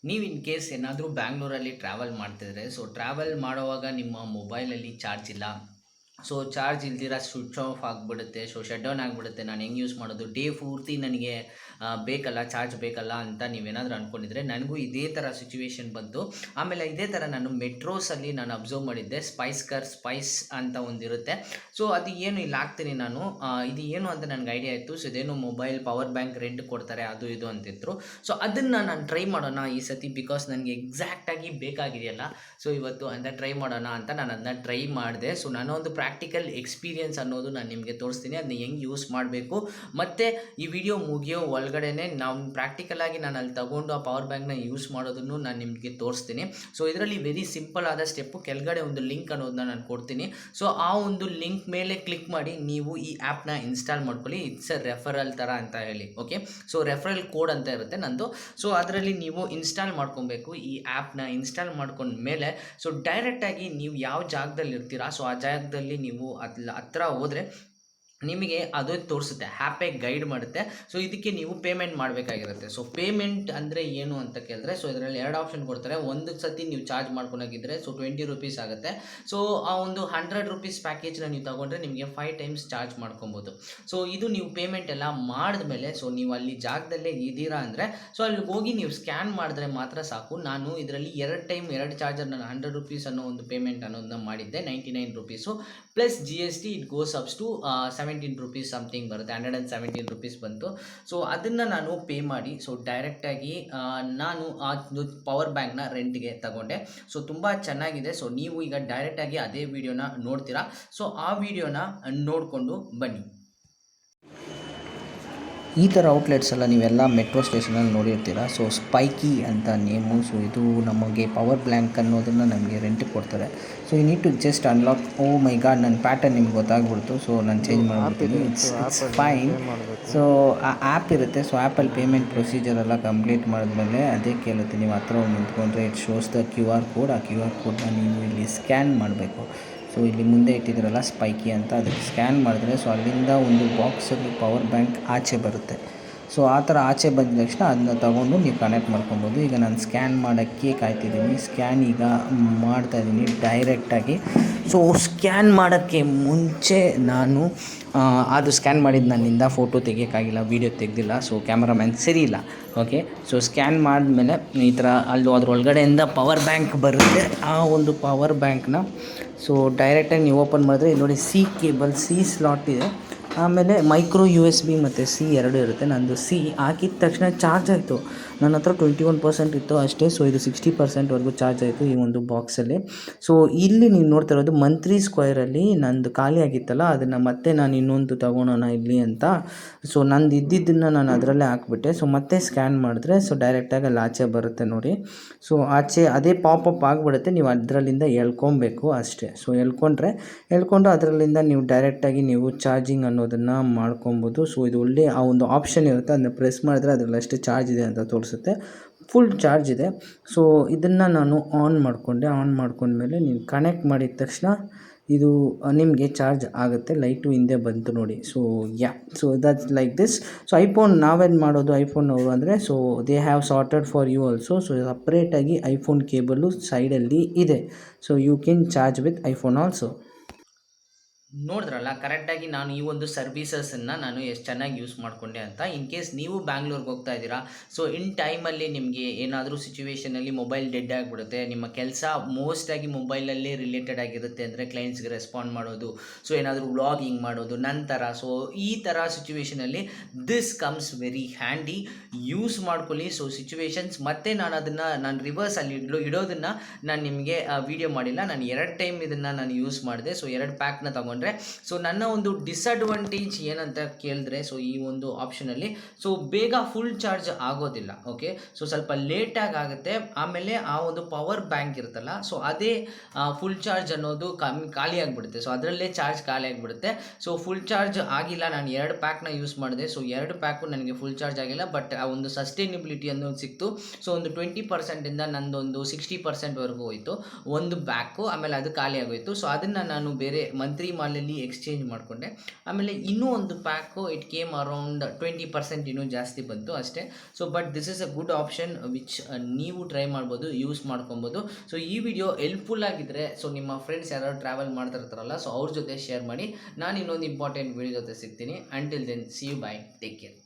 ನೀವು in case ಏನಾದರೂ ಬ್ಯಾಂಗ್ಳೂರಲ್ಲಿ ಟ್ರಾವೆಲ್ ಮಾಡ್ತಿದ್ರೆ, ಸೊ ಟ್ರಾವೆಲ್ ಮಾಡುವಾಗ ನಿಮ್ಮ ಮೊಬೈಲಲ್ಲಿ ಚಾರ್ಜ್ ಇಲ್ಲ, ಸೊ ಚಾರ್ಜ್ ಇಲ್ದಿರ ಸ್ವಿಚ್ ಆಫ್ ಆಗಿಬಿಡುತ್ತೆ, ಸೊ ಶಟ್ ಡೌನ್ ಆಗಿಬಿಡುತ್ತೆ, ನಾನು ಹೆಂಗೆ ಯೂಸ್ ಮಾಡೋದು, ಡೇ ಪೂರ್ತಿ ನನಗೆ ಬೇಕಲ್ಲ, ಚಾರ್ಜ್ ಬೇಕಲ್ಲ ಅಂತ ನೀವೇನಾದರೂ ಅಂದ್ಕೊಂಡಿದ್ರೆ, ನನಗೂ ಇದೇ ಥರ ಸಿಚುವೇಶನ್ ಬಂತು. ಆಮೇಲೆ ಇದೇ ಥರ ನಾನು ಮೆಟ್ರೋಸಲ್ಲಿ ನಾನು ಅಬ್ಸರ್ವ್ ಮಾಡಿದ್ದೆ, ಸ್ಪೈಸ್ ಅಂತ ಒಂದಿರುತ್ತೆ. ಸೊ ಅದು ಏನು ಇಲ್ಲಿ ಹಾಕ್ತೀನಿ ನಾನು, ಇದು ಏನು ಅಂತ ನನಗೆ ಐಡಿಯಾ ಇತ್ತು. ಸೊ ಇದೇನು ಮೊಬೈಲ್ ಪವರ್ ಬ್ಯಾಂಕ್ ರೆಂಟ್ ಕೊಡ್ತಾರೆ ಅದು ಇದು ಅಂತಿದ್ರು. ಸೊ ಅದನ್ನು ನಾನು ಟ್ರೈ ಮಾಡೋಣ ಈ ಸತಿ, ಬಿಕಾಸ್ ನನಗೆ ಎಕ್ಸಾಕ್ಟಾಗಿ ಬೇಕಾಗಿದೆಯಲ್ಲ. ಸೊ ಇವತ್ತು ಅಂತ ಟ್ರೈ ಮಾಡೋಣ ಅಂತ ನಾನು ಅದನ್ನ ಟ್ರೈ ಮಾಡಿದೆ. ಸೊ ನಾನು ಒಂದು ಪ್ರಾಕ್ಟಿಕಲ್ ಎಕ್ಸ್ಪೀರಿಯನ್ಸ್ ಅನ್ನೋದು ನಾನು ನಿಮಗೆ ತೋರಿಸ್ತೀನಿ, ಅದನ್ನ ಹೆಂಗೆ ಯೂಸ್ ಮಾಡಬೇಕು. ಮತ್ತು ಈ ವಿಡಿಯೋ ಮುಗಿಯೋ ಒಳಗಡೆನೆ ನಾವು ಪ್ರಾಕ್ಟಿಕಲ್ ಆಗಿ ನಾನು ಅಲ್ಲಿ ತಗೊಂಡು ಆ ಪವರ್ ಬ್ಯಾಂಕ್ನ ಯೂಸ್ ಮಾಡೋದನ್ನು ನಾನು ನಿಮಗೆ ತೋರಿಸ್ತೀನಿ. ಸೊ ಇದರಲ್ಲಿ ವೆರಿ ಸಿಂಪಲ್ ಆದ ಸ್ಟೆಪ್ಪು, ಕೆಳಗಡೆ ಒಂದು ಲಿಂಕ್ ಅನ್ನೋದನ್ನ ನಾನು ಕೊಡ್ತೀನಿ. ಸೊ ಆ ಒಂದು ಲಿಂಕ್ ಮೇಲೆ ಕ್ಲಿಕ್ ಮಾಡಿ ನೀವು ಈ ಆ್ಯಪ್ನ ಇನ್ಸ್ಟಾಲ್ ಮಾಡ್ಕೊಳ್ಳಿ. ಇಟ್ಸ್ ಎ ರೆಫರಲ್ ಥರ ಅಂತ ಹೇಳಿ, ಓಕೆ. ಸೊ ರೆಫರಲ್ ಕೋಡ್ ಅಂತ ಇರುತ್ತೆ ನಂದು. ಸೊ ಅದರಲ್ಲಿ ನೀವು ಇನ್ಸ್ಟಾಲ್ ಮಾಡ್ಕೊಬೇಕು. ಈ ಆ್ಯಪ್ನ ಇನ್ಸ್ಟಾಲ್ ಮಾಡ್ಕೊಂಡ್ಮೇಲೆ ಸೊ ಡೈರೆಕ್ಟಾಗಿ ನೀವು ಯಾವ ಜಾಗದಲ್ಲಿ ಇರ್ತೀರಾ, ಸೊ ಆ ಜಾಗದಲ್ಲಿ ನೀವು ಹತ್ರ ಹೋದರೆ ನಿಮಗೆ ಅದು ತೋರಿಸುತ್ತೆ, ಆ್ಯಪೇ ಗೈಡ್ ಮಾಡುತ್ತೆ. ಸೊ ಇದಕ್ಕೆ ನೀವು ಪೇಮೆಂಟ್ ಮಾಡಬೇಕಾಗಿರುತ್ತೆ. ಸೊ ಪೇಮೆಂಟ್ ಅಂದರೆ ಏನು ಅಂತ ಕೇಳಿದ್ರೆ, ಸೊ ಇದರಲ್ಲಿ 2 ಆಪ್ಷನ್ ಕೊಡ್ತಾರೆ. ಒಂದು ಸತಿ ನೀವು ಚಾರ್ಜ್ ಮಾಡ್ಕೊಳಗಿದ್ರೆ ಸೊ 20 ರೂಪೀಸ್ ಆಗುತ್ತೆ. ಸೊ ಆ ಒಂದು 100 ರೂಪೀಸ್ ಪ್ಯಾಕೇಜ್ನ ನೀವು ತಗೊಂಡ್ರೆ ನಿಮಗೆ 5 ಟೈಮ್ಸ್ ಚಾರ್ಜ್ ಮಾಡ್ಕೊಬೋದು. ಸೊ ಇದು ನೀವು ಪೇಮೆಂಟ್ ಎಲ್ಲ ಮಾಡಿದ್ಮೇಲೆ, ಸೊ ನೀವು ಅಲ್ಲಿ ಜಾಗದಲ್ಲೇ ಇದ್ದೀರಾ ಅಂದರೆ, ಸೊ ಅಲ್ಲಿ ಹೋಗಿ ನೀವು ಸ್ಕ್ಯಾನ್ ಮಾಡಿದ್ರೆ ಮಾತ್ರ ಸಾಕು. ನಾನು ಇದರಲ್ಲಿ 2 ಚಾರ್ಜರ್ ನಾನು 100 ರೂಪೀಸ್ ಅನ್ನೋ ಒಂದು ಪೇಮೆಂಟ್ ಅನ್ನೋದನ್ನ ಮಾಡಿದ್ದೆ, 99 rupees plus GST. It goes ups to 17 rupees something ಬರುತ್ತೆ, 117 ರೂಪೀಸ್ ಬಂತು. ಸೊ ಅದನ್ನು ನಾನು ಪೇ ಮಾಡಿ, ಸೊ ಡೈರೆಕ್ಟಾಗಿ ನಾನು ಆ ಪವರ್ ಬ್ಯಾಂಕ್ನ ರೆಂಟ್ಗೆ ತಗೊಂಡೆ. ಸೊ ತುಂಬ ಚೆನ್ನಾಗಿದೆ. ಸೊ ನೀವು ಈಗ ಡೈರೆಕ್ಟಾಗಿ ಅದೇ ವಿಡಿಯೋನ ನೋಡ್ತೀರಾ. ಸೊ ಆ ವಿಡಿಯೋನ ನೋಡಿಕೊಂಡು ಬನ್ನಿ. ಈ ಥರ ಔಟ್ಲೆಟ್ಸ್ ಎಲ್ಲ ನೀವೆಲ್ಲ ಮೆಟ್ರೋ ಸ್ಟೇಷನಲ್ಲಿ ನೋಡಿರ್ತೀರ. ಸೊ ಸ್ಪೈಕಿ ಅಂತ ನೇಮು. ಸೊ ಇದು ನಮಗೆ ಪವರ್ ಬ್ಯಾಂಕ್ ಅನ್ನೋದನ್ನು ನಮಗೆ ರೆಂಟಿಗೆ ಕೊಡ್ತಾರೆ. So you need to just unlock. Oh my god, ನನ್ನ ಪ್ಯಾಟರ್ನ್ ನಿಮ್ಗೆ ಗೊತ್ತಾಗ್ಬಿಡ್ತು. ಸೊ ನಾನು ಚೇಂಜ್ ಮಾಡಿಬಿಡ್ತೀನಿ. It's fine. ಸೊ ಆ ಆ್ಯಪ್ ಇರುತ್ತೆ. ಸೊ ಆ್ಯಪಲ್ಲಿ ಪೇಮೆಂಟ್ ಪ್ರೊಸೀಜರ್ ಎಲ್ಲ ಕಂಪ್ಲೀಟ್ ಮಾಡಿದ್ಮೇಲೆ ಅದೇ ಕೇಳುತ್ತೆ, ನೀವು ಹತ್ರ ಹೋಗಿ ನಿಂತ್ಕೊಂಡ್ರೆ it shows the QR code. ಆ QR ಕೋಡ್ನ ನೀವು ಇಲ್ಲಿ ಸ್ಕ್ಯಾನ್ ಮಾಡಬೇಕು. ಸೊ ಇಲ್ಲಿ ಮುಂದೆ ಇಟ್ಟಿದ್ದೀರಲ್ಲ ಸ್ಪೈಕಿ ಅಂತ, ಅದಕ್ಕೆ ಸ್ಕ್ಯಾನ್ ಮಾಡಿದ್ರೆ ಸೊ ಅಲ್ಲಿಂದ ಒಂದು ಬಾಕ್ಸಲ್ಲಿ ಪವರ್ ಬ್ಯಾಂಕ್ ಆಚೆ ಬರುತ್ತೆ. ಸೊ ಆ ಥರ ಆಚೆ ಬಂದ ತಕ್ಷಣ ಅದನ್ನ ತೊಗೊಂಡು ನೀವು ಕನೆಕ್ಟ್ ಮಾಡ್ಕೊಬೋದು. ಈಗ ನಾನು ಸ್ಕ್ಯಾನ್ ಮಾಡೋಕ್ಕೆ ಕಾಯ್ತಿದ್ದೀನಿ. ಸ್ಕ್ಯಾನ್ ಈಗ ಮಾಡ್ತಾಯಿದ್ದೀನಿ ಡೈರೆಕ್ಟಾಗಿ. ಸೊ ಸ್ಕ್ಯಾನ್ ಮಾಡೋಕ್ಕೆ ಮುಂಚೆ ನಾನು ಅದು ಸ್ಕ್ಯಾನ್ ಮಾಡಿದ್ದು ನನ್ನಿಂದ ಫೋಟೋ ತೆಗಿಯೋಕ್ಕಾಗಿಲ್ಲ, ವೀಡಿಯೋ ತೆಗೆದಿಲ್ಲ. ಸೊ ಕ್ಯಾಮ್ರಾಮ್ಯಾನ್ ಸರಿ ಇಲ್ಲ, ಓಕೆ. ಸೊ ಸ್ಕ್ಯಾನ್ ಮಾಡಿದ್ಮೇಲೆ ಈ ಥರ ಅದ್ರೊಳಗಡೆಯಿಂದ ಪವರ್ ಬ್ಯಾಂಕ್ ಬರುತ್ತೆ. ಆ ಒಂದು ಪವರ್ ಬ್ಯಾಂಕ್ನ ಸೊ ಡೈರೆಕ್ಟಾಗಿ ನೀವು ಓಪನ್ ಮಾಡಿದ್ರೆ ಇಲ್ಲಿ ನೋಡಿ, ಸಿ ಕೇಬಲ್, ಸಿ ಸ್ಲಾಟ್ ಇದೆ. ಆಮೇಲೆ ಮೈಕ್ರೋ USB ಮತ್ತು C ಎರಡು ಇರುತ್ತೆ. ನಂದು C ಹಾಕಿದ ತಕ್ಷಣ ಚಾರ್ಜ್ ಆಯಿತು. ನನ್ನ ಹತ್ರ 21% ಇತ್ತು ಅಷ್ಟೇ. ಸೊ ಇದು 60%ವರೆಗೂ ಚಾರ್ಜ್ ಆಯಿತು ಈ ಒಂದು ಬಾಕ್ಸಲ್ಲಿ. ಸೊ ಇಲ್ಲಿ ನೀವು ನೋಡ್ತಾ ಇರೋದು ಮಂತ್ರಿ ಸ್ಕ್ವೇರಲ್ಲಿ ನಂದು ಖಾಲಿ ಆಗಿತ್ತಲ್ಲ, ಅದನ್ನು ಮತ್ತೆ ನಾನು ಇನ್ನೊಂದು ತೊಗೊಳೋಣ ಇಲ್ಲಿ ಅಂತ. ಸೊ ನಂದು ಇದ್ದಿದ್ದನ್ನು ನಾನು ಅದರಲ್ಲೇ ಹಾಕ್ಬಿಟ್ಟೆ. ಸೊ ಮತ್ತೆ ಸ್ಕ್ಯಾನ್ ಮಾಡಿದ್ರೆ ಸೊ ಡೈರೆಕ್ಟಾಗಿ ಅಲ್ಲಿ ಆಚೆ ಬರುತ್ತೆ ನೋಡಿ. ಸೊ ಆಚೆ ಅದೇ ಪಾಪಪ್ ಆಗಿಬಿಡುತ್ತೆ, ನೀವು ಅದರಲ್ಲಿಂದ ಎಳ್ಕೊಬೇಕು ಅಷ್ಟೇ. ಸೊ ಎಳ್ಕೊಂಡು ಅದರಲ್ಲಿಂದ ನೀವು ಡೈರೆಕ್ಟಾಗಿ ನೀವು ಚಾರ್ಜಿಂಗ್ ಅನ್ನೋದನ್ನು ಮಾಡ್ಕೊಬೋದು. ಸೊ ಇದು ಒಳ್ಳೆ ಆ ಒಂದು ಆಪ್ಷನ್ ಇರುತ್ತೆ, ಅದನ್ನ ಪ್ರೆಸ್ ಮಾಡಿದ್ರೆ ಅದರಲ್ಲಿ ಅಷ್ಟು ಚಾರ್ಜ್ ಇದೆ ಅಂತ ತೋರಿಸುತ್ತೆ. ಫುಲ್ ಚಾರ್ಜ್ ಇದೆ. ಸೊ ಇದನ್ನು ನಾನು ಆನ್ ಮಾಡ್ಕೊಂಡ್ಮೇಲೆ ನೀವು ಕನೆಕ್ಟ್ ಮಾಡಿದ ತಕ್ಷಣ ಇದು ನಿಮಗೆ ಚಾರ್ಜ್ ಆಗುತ್ತೆ. ಲೈಟು ಹಿಂದೆ ಬಂತು ನೋಡಿ. So so that's like this. So iPhone ನಾವೇನು ಮಾಡೋದು, ಐಫೋನವರು ಅಂದರೆ so they have sorted for you also. So ಸಪ್ರೇಟಾಗಿ ಐಫೋನ್ ಕೇಬಲ್ಲು ಸೈಡಲ್ಲಿ ಇದೆ. So you can charge with iPhone also. ನೋಡಿದ್ರಲ್ಲ ಕರೆಕ್ಟಾಗಿ ನಾನು ಈ ಒಂದು ಸರ್ವೀಸಸನ್ನು ನಾನು ಎಷ್ಟು ಚೆನ್ನಾಗಿ ಯೂಸ್ ಮಾಡಿಕೊಂಡೆ ಅಂತ. ಇನ್ ಕೇಸ್ ನೀವು ಬ್ಯಾಂಗ್ಳೂರ್ಗೆ ಹೋಗ್ತಾ ಇದ್ದೀರಾ, ಸೊ ಇನ್ ಟೈಮಲ್ಲಿ ನಿಮಗೆ ಏನಾದರೂ ಸಿಚುವೇಷನಲ್ಲಿ ಮೊಬೈಲ್ ಡೆಡ್ ಆಗಿಬಿಡುತ್ತೆ, ನಿಮ್ಮ ಕೆಲಸ ಮೋಸ್ಟಾಗಿ ಮೊಬೈಲಲ್ಲೇ ರಿಲೇಟೆಡ್ ಆಗಿರುತ್ತೆ ಅಂದರೆ ಕ್ಲೈಂಟ್ಸ್ಗೆ ರೆಸ್ಪಾಂಡ್ ಮಾಡೋದು, ಸೊ ಏನಾದರೂ ವ್ಲಾಗಿಂಗ್ ಮಾಡೋದು ನಂತರ. ಸೊ ಈ ಥರ ಸಿಚುವೇಷನಲ್ಲಿ this comes very handy, use ಮಾಡ್ಕೊಳ್ಳಿ. ಸೊ ಸಿಚುವೇಶನ್ಸ್ ಮತ್ತು ನಾನು ರಿವರ್ಸಲ್ಲಿ ಇಡೋದನ್ನು ನಾನು ನಿಮಗೆ ವಿಡಿಯೋ ಮಾಡಿಲ್ಲ. ನಾನು 2 ಟೈಮ್ ಇದನ್ನು ನಾನು ಯೂಸ್ ಮಾಡಿದೆ. ಸೊ 2 ಪ್ಯಾಕ್ನ ತಗೊಂಡೆ. ಸೊ ನನ್ನ ಒಂದು ಡಿಸಡ್ವಾಂಟೇಜ್ ಏನಂತ ಕೇಳಿದ್ರೆ, ಸೊ ಈ ಒಂದು ಆಪ್ಷನಲ್ಲಿ ಸೊ ಬೇಗ ಫುಲ್ ಚಾರ್ಜ್ ಆಗೋದಿಲ್ಲ, ಓಕೆ. ಸೊ ಸ್ವಲ್ಪ ಲೇಟಾಗಿ ಆಗುತ್ತೆ. ಆಮೇಲೆ ಆ ಒಂದು ಪವರ್ ಬ್ಯಾಂಕ್ ಇರುತ್ತಲ್ಲ, ಸೊ ಅದೇ ಫುಲ್ ಚಾರ್ಜ್ ಅನ್ನೋದು ಖಾಲಿ ಆಗಿಬಿಡುತ್ತೆ. ಸೊ ಅದರಲ್ಲೇ ಚಾರ್ಜ್ ಖಾಲಿ ಆಗಿಬಿಡುತ್ತೆ. ಸೊ ಫುಲ್ ಚಾರ್ಜ್ ಆಗಿಲ್ಲ. ನಾನು 2 ಪ್ಯಾಕ್ನ ಯೂಸ್ ಮಾಡಿದೆ. ಸೊ 2 ಪ್ಯಾಕು ನನಗೆ ಫುಲ್ ಚಾರ್ಜ್ ಆಗಿಲ್ಲ, ಬಟ್ ಆ ಒಂದು ಸಸ್ಟೈನಬಿಲಿಟಿ ಅನ್ನೋದು ಸಿಕ್ತು. ಸೊ ಒಂದು 20%ಇಂದ ನಂದೊಂದು 60%ವರೆಗೂ ಹೋಯಿತು ಒಂದು ಬ್ಯಾಕು. ಆಮೇಲೆ ಅದು ಖಾಲಿ ಆಗೋಯಿತು. ಸೊ ಅದನ್ನು ನಾನು ಬೇರೆ ಮಂತ್ರಿ ಮಾಲಲ್ಲಿ ಎಕ್ಸ್ಚೇಂಜ್ ಮಾಡಿಕೊಂಡೆ. ಆಮೇಲೆ ಇನ್ನೂ ಒಂದು ಪ್ಯಾಕು ಇಟ್ ಕೇಮ್ ಅರೌಂಡ್ 20% ಇನ್ನೂ ಜಾಸ್ತಿ ಬಂತು ಅಷ್ಟೇ. So but this is a good option which ನೀವು ಟ್ರೈ ಮಾಡ್ಬೋದು, ಯೂಸ್ ಮಾಡ್ಕೊಬೋದು. ಸೊ ಈ ವಿಡಿಯೋ ಹೆಲ್ಪ್ಫುಲ್ ಆಗಿದ್ದರೆ ಸೊ ನಿಮ್ಮ ಫ್ರೆಂಡ್ಸ್ ಯಾರು ಟ್ರಾವೆಲ್ ಮಾಡ್ತಿರ್ತಾರಲ್ಲ ಸೊ ಅವ್ರ ಜೊತೆ ಶೇರ್ ಮಾಡಿ. ನಾನು ಇನ್ನೊಂದು ಇಂಪಾರ್ಟೆಂಟ್ ವಿಡಿಯೋ ಜೊತೆ ಸಿಗ್ತೀನಿ. Until then see you, bye, take care.